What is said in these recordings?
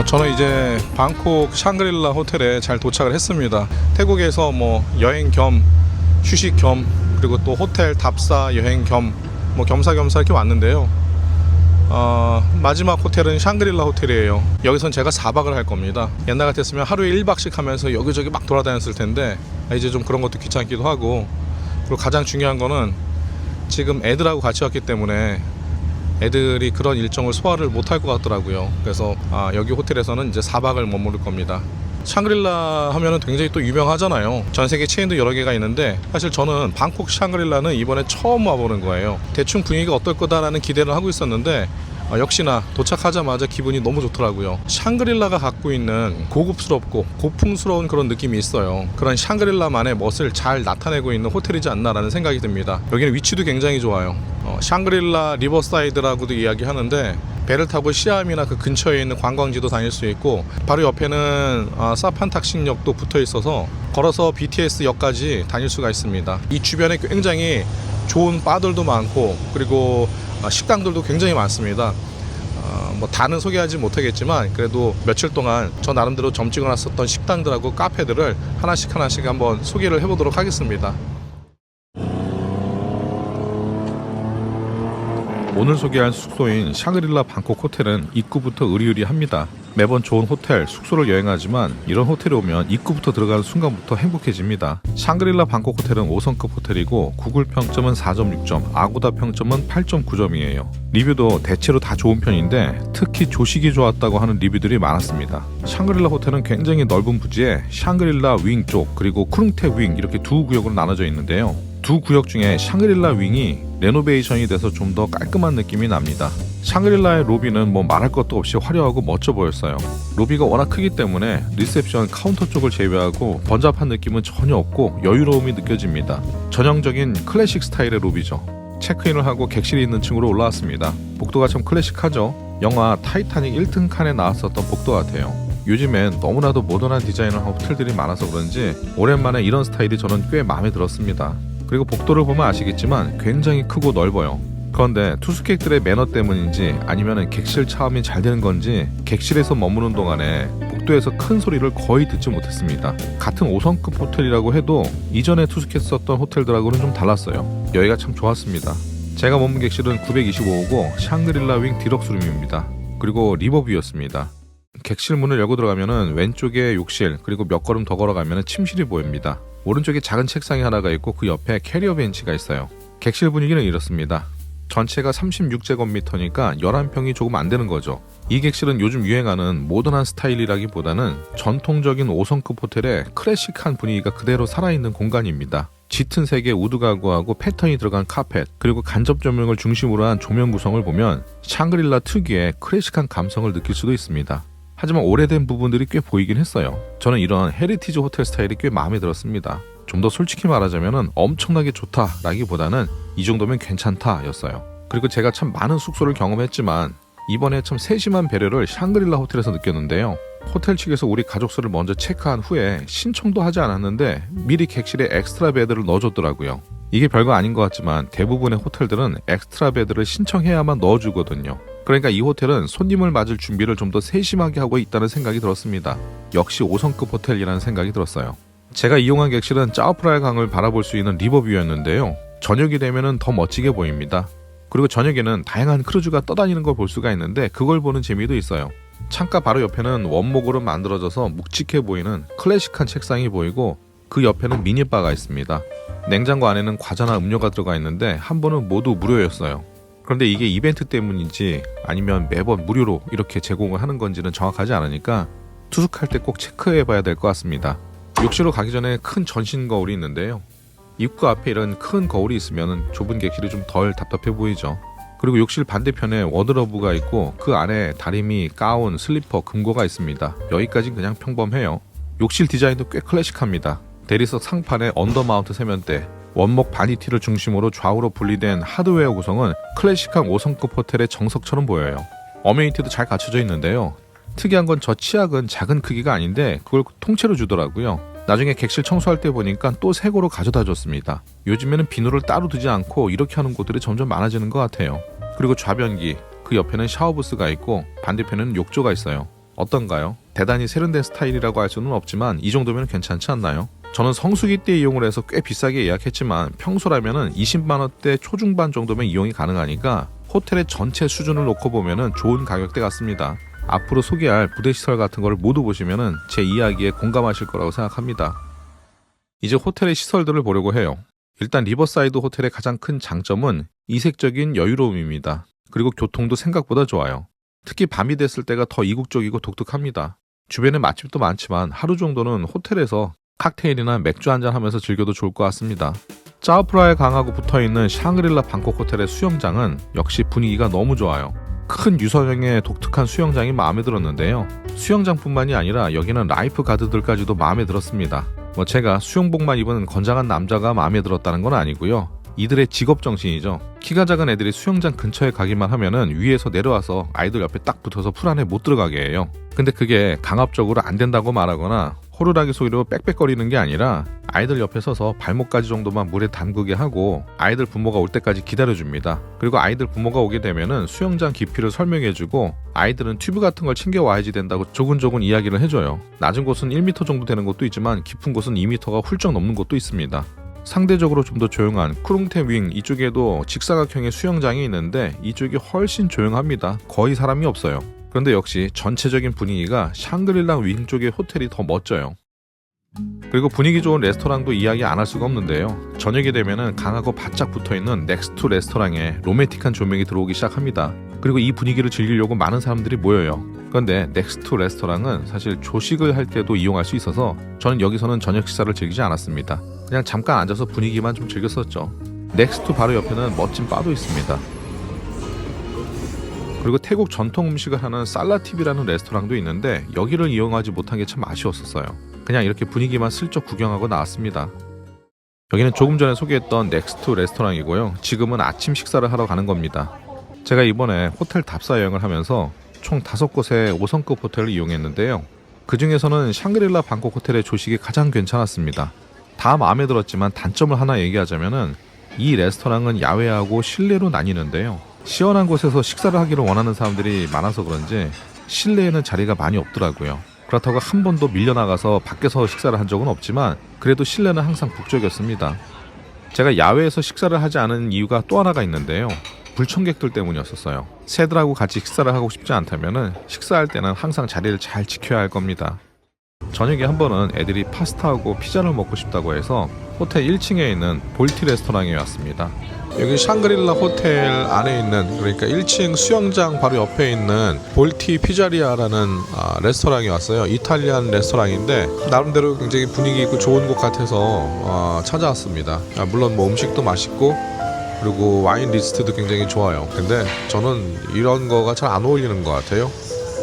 저는 이제 방콕 샹그릴라 호텔에 잘 도착을 했습니다. 태국에서 뭐 여행 겸 휴식 겸 그리고 또 호텔 답사 여행 겸 뭐 겸사겸사 이렇게 왔는데요. 마지막 호텔은 샹그릴라 호텔이에요. 여기선 제가 4박을 할 겁니다. 옛날 같았으면 하루에 1박씩 하면서 여기저기 막 돌아다녔을 텐데 이제 좀 그런 것도 귀찮기도 하고, 그리고 가장 중요한 거는 지금 애들하고 같이 왔기 때문에 애들이 그런 일정을 소화를 못할 것 같더라고요. 그래서 여기 호텔에서는 이제 4박을 머무를 겁니다. 샹그릴라 하면은 굉장히 또 유명하잖아요. 전 세계 체인도 여러 개가 있는데 사실 저는 방콕 샹그릴라는 이번에 처음 와보는 거예요. 대충 분위기가 어떨 거다라는 기대를 하고 있었는데 역시나 도착하자마자 기분이 너무 좋더라고요. 샹그릴라가 갖고 있는 고급스럽고 고풍스러운 그런 느낌이 있어요. 그런 샹그릴라만의 멋을 잘 나타내고 있는 호텔이지 않나라는 생각이 듭니다. 여기는 위치도 굉장히 좋아요. 샹그릴라 리버사이드라고도 이야기하는데 배를 타고 시암이나 그 근처에 있는 관광지도 다닐 수 있고, 바로 옆에는 사판탁신역도 붙어 있어서 걸어서 BTS 역까지 다닐 수가 있습니다. 이 주변에 굉장히 좋은 바들도 많고 그리고 식당들도 굉장히 많습니다. 뭐 다는 소개하지 못하겠지만 그래도 며칠 동안 저 나름대로 점 찍어놨었던 식당들하고 카페들을 하나씩 한번 소개를 해보도록 하겠습니다. 오늘 소개할 숙소인 샹그릴라 방콕 호텔은 입구부터 으리으리합니다. 매번 좋은 호텔, 숙소를 여행하지만 이런 호텔에 오면 입구부터 들어가는 순간부터 행복해집니다. 샹그릴라 방콕 호텔은 5성급 호텔이고 구글 평점은 4.6점, 아고다 평점은 8.9점이에요. 리뷰도 대체로 다 좋은 편인데 특히 조식이 좋았다고 하는 리뷰들이 많았습니다. 샹그릴라 호텔은 굉장히 넓은 부지에 샹그릴라 윙 쪽 그리고 크룽테 윙 이렇게 두 구역으로 나눠져 있는데요. 두 구역 중에 샹그릴라 윙이 레노베이션이 돼서 좀 더 깔끔한 느낌이 납니다. 샹그릴라의 로비는 뭐 말할 것도 없이 화려하고 멋져 보였어요. 로비가 워낙 크기 때문에 리셉션 카운터 쪽을 제외하고 번잡한 느낌은 전혀 없고 여유로움이 느껴집니다. 전형적인 클래식 스타일의 로비죠. 체크인을 하고 객실이 있는 층으로 올라왔습니다. 복도가 참 클래식하죠. 영화 타이타닉 1등 칸에 나왔었던 복도 같아요. 요즘엔 너무나도 모던한 디자인을 한 호텔들이 많아서 그런지 오랜만에 이런 스타일이 저는 꽤 마음에 들었습니다. 그리고 복도를 보면 아시겠지만 굉장히 크고 넓어요. 그런데 투숙객들의 매너 때문인지 아니면 객실 차음이 잘 되는 건지 객실에서 머무는 동안에 복도에서 큰 소리를 거의 듣지 못했습니다. 같은 5성급 호텔이라고 해도 이전에 투숙했었던 호텔들하고는 좀 달랐어요. 여기가 참 좋았습니다. 제가 머문 객실은 925호고 샹그릴라 윙 디럭스룸입니다. 그리고 리버뷰였습니다. 객실 문을 열고 들어가면은 왼쪽에 욕실 그리고 몇 걸음 더 걸어가면은 침실이 보입니다. 오른쪽에 작은 책상이 하나가 있고 그 옆에 캐리어 벤치가 있어요. 객실 분위기는 이렇습니다. 전체가 36제곱미터니까 11평이 조금 안 되는 거죠. 이 객실은 요즘 유행하는 모던한 스타일이라기보다는 전통적인 5성급 호텔의 클래식한 분위기가 그대로 살아있는 공간입니다. 짙은 색의 우드 가구하고 패턴이 들어간 카펫 그리고 간접 조명을 중심으로 한 조명 구성을 보면 샹그릴라 특유의 클래식한 감성을 느낄 수도 있습니다. 하지만 오래된 부분들이 꽤 보이긴 했어요. 저는 이런 헤리티지 호텔 스타일이 꽤 마음에 들었습니다. 좀 더 솔직히 말하자면 엄청나게 좋다라기보다는 이 정도면 괜찮다 였어요. 그리고 제가 참 많은 숙소를 경험했지만 이번에 참 세심한 배려를 샹그릴라 호텔에서 느꼈는데요. 호텔 측에서 우리 가족수를 먼저 체크한 후에 신청도 하지 않았는데 미리 객실에 엑스트라 베드를 넣어줬더라고요. 이게 별거 아닌 것 같지만 대부분의 호텔들은 엑스트라 베드를 신청해야만 넣어주거든요. 그러니까 이 호텔은 손님을 맞을 준비를 좀 더 세심하게 하고 있다는 생각이 들었습니다. 역시 5성급 호텔이라는 생각이 들었어요. 제가 이용한 객실은 짜오프라야 강을 바라볼 수 있는 리버뷰였는데요. 저녁이 되면 더 멋지게 보입니다. 그리고 저녁에는 다양한 크루즈가 떠다니는 걸 볼 수가 있는데 그걸 보는 재미도 있어요. 창가 바로 옆에는 원목으로 만들어져서 묵직해 보이는 클래식한 책상이 보이고 그 옆에는 미니바가 있습니다. 냉장고 안에는 과자나 음료가 들어가 있는데 한 번은 모두 무료였어요. 그런데 이게 이벤트 때문인지 아니면 매번 무료로 이렇게 제공을 하는 건지는 정확하지 않으니까 투숙할 때 꼭 체크해 봐야 될 것 같습니다. 욕실로 가기 전에 큰 전신 거울이 있는데요. 입구 앞에 이런 큰 거울이 있으면 좁은 객실이 좀 덜 답답해 보이죠. 그리고 욕실 반대편에 워드러브가 있고 그 안에 다리미, 가운, 슬리퍼, 금고가 있습니다. 여기까지는 그냥 평범해요. 욕실 디자인도 꽤 클래식합니다. 대리석 상판에 언더마운트 세면대, 원목 바니티를 중심으로 좌우로 분리된 하드웨어 구성은 클래식한 5성급 호텔의 정석처럼 보여요. 어메니티도 잘 갖춰져 있는데요. 특이한 건 저 치약은 작은 크기가 아닌데 그걸 통째로 주더라고요. 나중에 객실 청소할 때 보니까 또 새 거로 가져다 줬습니다. 요즘에는 비누를 따로 두지 않고 이렇게 하는 곳들이 점점 많아지는 것 같아요. 그리고 좌변기, 그 옆에는 샤워부스가 있고 반대편에는 욕조가 있어요. 어떤가요? 대단히 세련된 스타일이라고 할 수는 없지만 이 정도면 괜찮지 않나요? 저는 성수기 때 이용을 해서 꽤 비싸게 예약했지만 평소라면은 20만 원대 초중반 정도면 이용이 가능하니까 호텔의 전체 수준을 놓고 보면은 좋은 가격대 같습니다. 앞으로 소개할 부대시설 같은 걸 모두 보시면은 제 이야기에 공감하실 거라고 생각합니다. 이제 호텔의 시설들을 보려고 해요. 일단 리버사이드 호텔의 가장 큰 장점은 이색적인 여유로움입니다. 그리고 교통도 생각보다 좋아요. 특히 밤이 됐을 때가 더 이국적이고 독특합니다. 주변에 맛집도 많지만 하루 정도는 호텔에서 칵테일이나 맥주 한잔 하면서 즐겨도 좋을 것 같습니다. 짜오프라에 강하고 붙어있는 샹그릴라 방콕 호텔의 수영장은 역시 분위기가 너무 좋아요. 큰 유선형의 독특한 수영장이 마음에 들었는데요. 수영장뿐만이 아니라 여기는 라이프 가드들까지도 마음에 들었습니다. 제가 수영복만 입은 건장한 남자가 마음에 들었다는 건 아니고요. 이들의 직업정신이죠. 키가 작은 애들이 수영장 근처에 가기만 하면은 위에서 내려와서 아이들 옆에 딱 붙어서 풀 안에 못 들어가게 해요. 근데 그게 강압적으로 안 된다고 말하거나 호루라기 소리로 빽빽거리는 게 아니라 아이들 옆에 서서 발목까지 정도만 물에 담그게 하고 아이들 부모가 올 때까지 기다려줍니다. 그리고 아이들 부모가 오게 되면은 수영장 깊이를 설명해주고 아이들은 튜브 같은 걸 챙겨와야지 된다고 조근조근 이야기를 해줘요. 낮은 곳은 1m 정도 되는 곳도 있지만 깊은 곳은 2m가 훌쩍 넘는 곳도 있습니다. 상대적으로 좀 더 조용한 크룽테 윙 이쪽에도 직사각형의 수영장이 있는데 이쪽이 훨씬 조용합니다. 거의 사람이 없어요. 그런데 역시 전체적인 분위기가 샹그릴라 윙 쪽의 호텔이 더 멋져요. 그리고 분위기 좋은 레스토랑도 이야기 안 할 수가 없는데요. 저녁이 되면은 강하고 바짝 붙어있는 넥스트 레스토랑에 로맨틱한 조명이 들어오기 시작합니다. 그리고 이 분위기를 즐기려고 많은 사람들이 모여요. 그런데 넥스트 레스토랑은 사실 조식을 할 때도 이용할 수 있어서 저는 여기서는 저녁 식사를 즐기지 않았습니다. 그냥 잠깐 앉아서 분위기만 좀 즐겼었죠. 넥스트 바로 옆에는 멋진 바도 있습니다. 그리고 태국 전통 음식을 하는 살라팁이라는 레스토랑도 있는데 여기를 이용하지 못한 게 참 아쉬웠었어요. 그냥 이렇게 분위기만 슬쩍 구경하고 나왔습니다. 여기는 조금 전에 소개했던 넥스트 레스토랑이고요. 지금은 아침 식사를 하러 가는 겁니다. 제가 이번에 호텔 답사 여행을 하면서 총 5곳의 5성급 호텔을 이용했는데요. 그 중에서는 샹그릴라 방콕 호텔의 조식이 가장 괜찮았습니다. 다 마음에 들었지만 단점을 하나 얘기하자면은 이 레스토랑은 야외하고 실내로 나뉘는데요. 시원한 곳에서 식사를 하기를 원하는 사람들이 많아서 그런지 실내에는 자리가 많이 없더라고요. 그렇다고 한 번도 밀려나가서 밖에서 식사를 한 적은 없지만 그래도 실내는 항상 북적였습니다. 제가 야외에서 식사를 하지 않은 이유가 또 하나가 있는데요. 불청객들 때문이었어요. 새들하고 같이 식사를 하고 싶지 않다면 식사할 때는 항상 자리를 잘 지켜야 할 겁니다. 저녁에 한 번은 애들이 파스타하고 피자를 먹고 싶다고 해서 호텔 1층에 있는 볼티 레스토랑에 왔습니다. 여기 샹그릴라 호텔 안에 있는, 그러니까 1층 수영장 바로 옆에 있는 볼티 피자리아라는 레스토랑에 왔어요. 이탈리안 레스토랑인데 나름대로 굉장히 분위기 있고 좋은 곳 같아서 찾아왔습니다. 물론 뭐 음식도 맛있고 그리고 와인 리스트도 굉장히 좋아요. 근데 저는 이런 거가 잘 안 어울리는 것 같아요.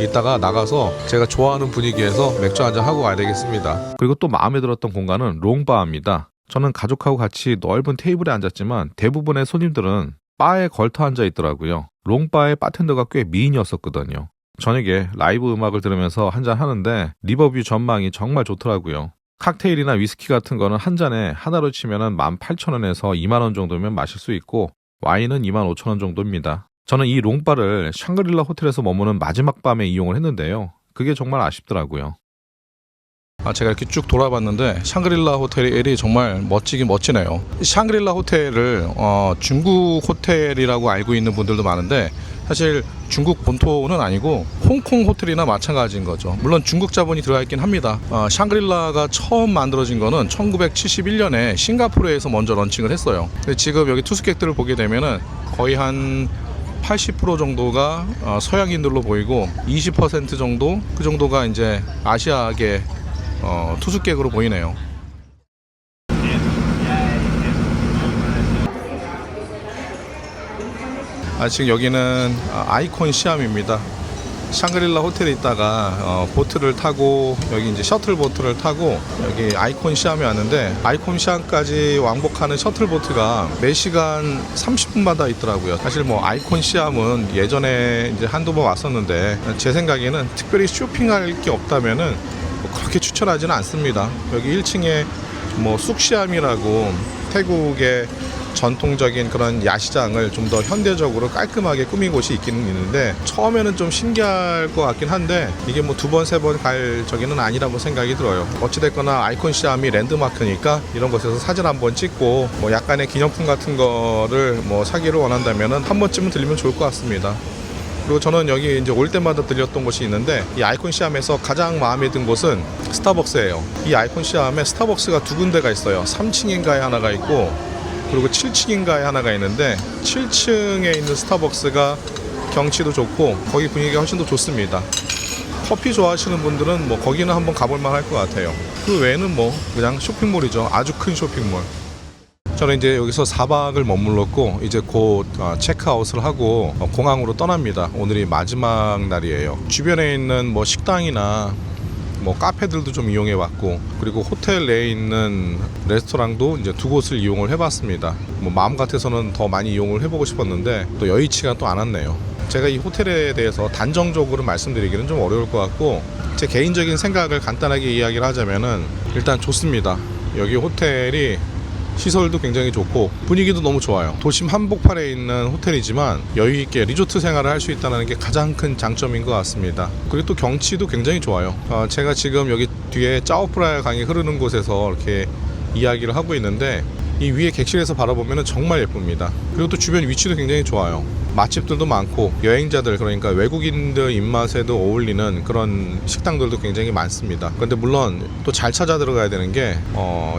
이따가 나가서 제가 좋아하는 분위기에서 맥주 한잔 하고 와야 되겠습니다. 그리고 또 마음에 들었던 공간은 롱바입니다. 저는 가족하고 같이 넓은 테이블에 앉았지만 대부분의 손님들은 바에 걸터 앉아 있더라고요. 롱바의 바텐더가 꽤 미인이었었거든요. 저녁에 라이브 음악을 들으면서 한잔 하는데 리버뷰 전망이 정말 좋더라고요. 칵테일이나 위스키 같은 거는 한 잔에 하나로 치면은 18,000원에서 20,000원 정도면 마실 수 있고 와인은 25,000원 정도입니다. 저는 이 롱바를 샹그릴라 호텔에서 머무는 마지막 밤에 이용을 했는데요. 그게 정말 아쉽더라고요. 제가 이렇게 쭉 돌아봤는데 샹그릴라 호텔이 정말 멋지긴 멋지네요. 샹그릴라 호텔을 중국 호텔이라고 알고 있는 분들도 많은데 사실 중국 본토는 아니고 홍콩 호텔이나 마찬가지인 거죠. 물론 중국 자본이 들어가 있긴 합니다. 샹그릴라가 처음 만들어진 거는 1971년에 싱가포르에서 먼저 런칭을 했어요. 근데 지금 여기 투숙객들을 보게 되면은 거의 한 80% 정도가 서양인들로 보이고 20% 정도 그 정도가 이제 아시아계 투숙객으로 보이네요. 지금 여기는 아이콘 시암입니다. 샹그릴라 호텔에 있다가 보트를 타고 여기 이제 셔틀 보트를 타고 여기 아이콘 시암에 왔는데 아이콘 시암까지 왕복하는 셔틀 보트가 매 시간 30분마다 있더라고요. 사실 뭐 아이콘 시암은 예전에 이제 한두 번 왔었는데 제 생각에는 특별히 쇼핑할 게 없다면은 그렇게 추천하지는 않습니다. 여기 1층에 뭐 쑥시암이라고 태국의 전통적인 그런 야시장을 좀 더 현대적으로 깔끔하게 꾸민 곳이 있기는 있는데 처음에는 좀 신기할 것 같긴 한데 이게 뭐 두 번, 세 번 갈 적에는 아니라고 생각이 들어요. 어찌됐거나 아이콘 시암이 랜드마크니까 이런 곳에서 사진 한번 찍고 뭐 약간의 기념품 같은 거를 뭐 사기를 원한다면은 한 번쯤은 들리면 좋을 것 같습니다. 그리고 저는 여기 이제 올 때마다 들렸던 곳이 있는데 이 아이콘 시암에서 가장 마음에 든 곳은 스타벅스예요. 이 아이콘 시암에 스타벅스가 두 군데가 있어요. 3층인가에 하나가 있고 그리고 7층인가에 하나가 있는데 7층에 있는 스타벅스가 경치도 좋고 거기 분위기가 훨씬 더 좋습니다. 커피 좋아하시는 분들은 뭐 거기는 한번 가볼 만할 것 같아요. 그 외에는 뭐 그냥 쇼핑몰이죠. 아주 큰 쇼핑몰. 저는 이제 여기서 4박을 머물렀고 이제 곧 체크아웃을 하고 공항으로 떠납니다. 오늘이 마지막 날이에요. 주변에 있는 뭐 식당이나 뭐 카페들도 좀 이용해 봤고 그리고 호텔 내에 있는 레스토랑도 이제 두 곳을 이용을 해봤습니다. 뭐 마음 같아서는 더 많이 이용을 해보고 싶었는데 또 여의치가 또 않았네요. 제가 이 호텔에 대해서 단정적으로 말씀드리기는 좀 어려울 것 같고 제 개인적인 생각을 간단하게 이야기를 하자면은 일단 좋습니다. 여기 호텔이 시설도 굉장히 좋고 분위기도 너무 좋아요. 도심 한복판에 있는 호텔이지만 여유있게 리조트 생활을 할 수 있다는 게 가장 큰 장점인 것 같습니다. 그리고 또 경치도 굉장히 좋아요. 제가 지금 여기 뒤에 짜오프라야 강이 흐르는 곳에서 이렇게 이야기를 하고 있는데 이 위에 객실에서 바라보면 정말 예쁩니다. 그리고 또 주변 위치도 굉장히 좋아요. 맛집들도 많고 여행자들 그러니까 외국인들 입맛에도 어울리는 그런 식당들도 굉장히 많습니다. 그런데 물론 또 잘 찾아 들어가야 되는 게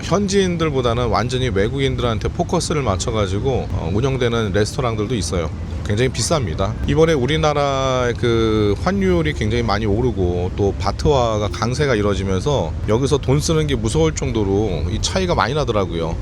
현지인들보다는 완전히 외국인들한테 포커스를 맞춰가지고 운영되는 레스토랑들도 있어요. 굉장히 비쌉니다. 이번에 우리나라의 그 환율이 굉장히 많이 오르고 또 바트화가 강세가 이뤄지면서 여기서 돈 쓰는 게 무서울 정도로 이 차이가 많이 나더라고요.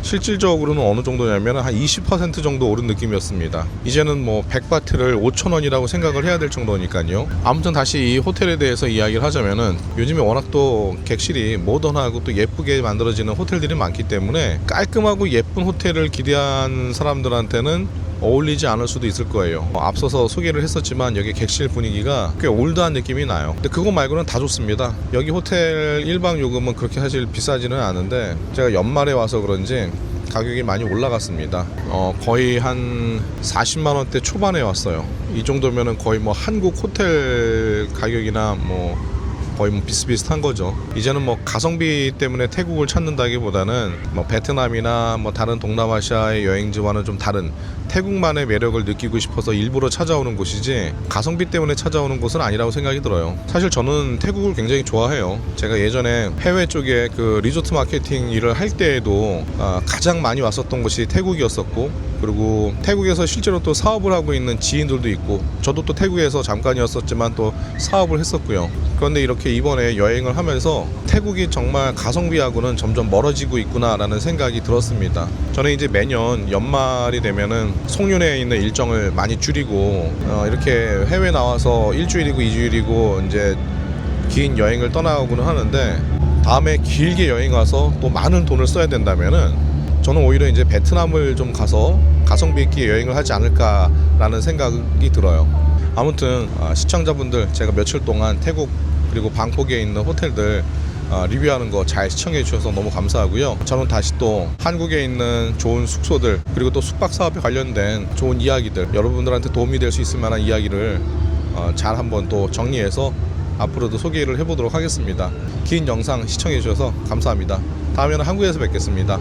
실질적으로는 어느 정도냐면 한 20% 정도 오른 느낌이었습니다. 이제는 뭐 100바트를 5,000원이라고 생각을 해야 될 정도니까요. 아무튼 다시 이 호텔에 대해서 이야기를 하자면은 요즘에 워낙 또 객실이 모던하고 또 예쁘게 만들어지는 호텔들이 많기 때문에 깔끔하고 예쁜 호텔을 기대한 사람들한테는 어울리지 않을 수도 있을 거예요. 앞서서 소개를 했었지만 여기 객실 분위기가 꽤 올드한 느낌이 나요. 근데 그거 말고는 다 좋습니다. 여기 호텔 1박 요금은 그렇게 사실 비싸지는 않은데 제가 연말에 와서 그런지 가격이 많이 올라갔습니다. 거의 한 40만 원대 초반에 왔어요. 이 정도면은 거의 뭐 한국 호텔 가격이나 뭐 거의 뭐 비슷비슷한 거죠. 이제는 뭐 가성비 때문에 태국을 찾는다기보다는 뭐 베트남이나 뭐 다른 동남아시아의 여행지와는 좀 다른 태국만의 매력을 느끼고 싶어서 일부러 찾아오는 곳이지 가성비 때문에 찾아오는 곳은 아니라고 생각이 들어요. 사실 저는 태국을 굉장히 좋아해요. 제가 예전에 해외 쪽에 그 리조트 마케팅 일을 할 때에도 가장 많이 왔었던 곳이 태국이었었고 그리고 태국에서 실제로 또 사업을 하고 있는 지인들도 있고 저도 또 태국에서 잠깐이었었지만 또 사업을 했었고요. 그런데 이렇게 이번에 여행을 하면서 태국이 정말 가성비하고는 점점 멀어지고 있구나라는 생각이 들었습니다. 저는 이제 매년 연말이 되면은 송년회에 있는 일정을 많이 줄이고 이렇게 해외 나와서 일주일이고 2주일이고 이제 긴 여행을 떠나고는 하는데 다음에 길게 여행 가서 또 많은 돈을 써야 된다면은 저는 오히려 이제 베트남을 좀 가서 가성비 있게 여행을 하지 않을까라는 생각이 들어요. 아무튼 시청자분들 제가 며칠 동안 태국 그리고 방콕에 있는 호텔들 리뷰하는 거 잘 시청해 주셔서 너무 감사하고요. 저는 다시 또 한국에 있는 좋은 숙소들 그리고 또 숙박 사업에 관련된 좋은 이야기들 여러분들한테 도움이 될 수 있을 만한 이야기를 잘 한번 또 정리해서 앞으로도 소개를 해보도록 하겠습니다. 긴 영상 시청해 주셔서 감사합니다. 다음에는 한국에서 뵙겠습니다.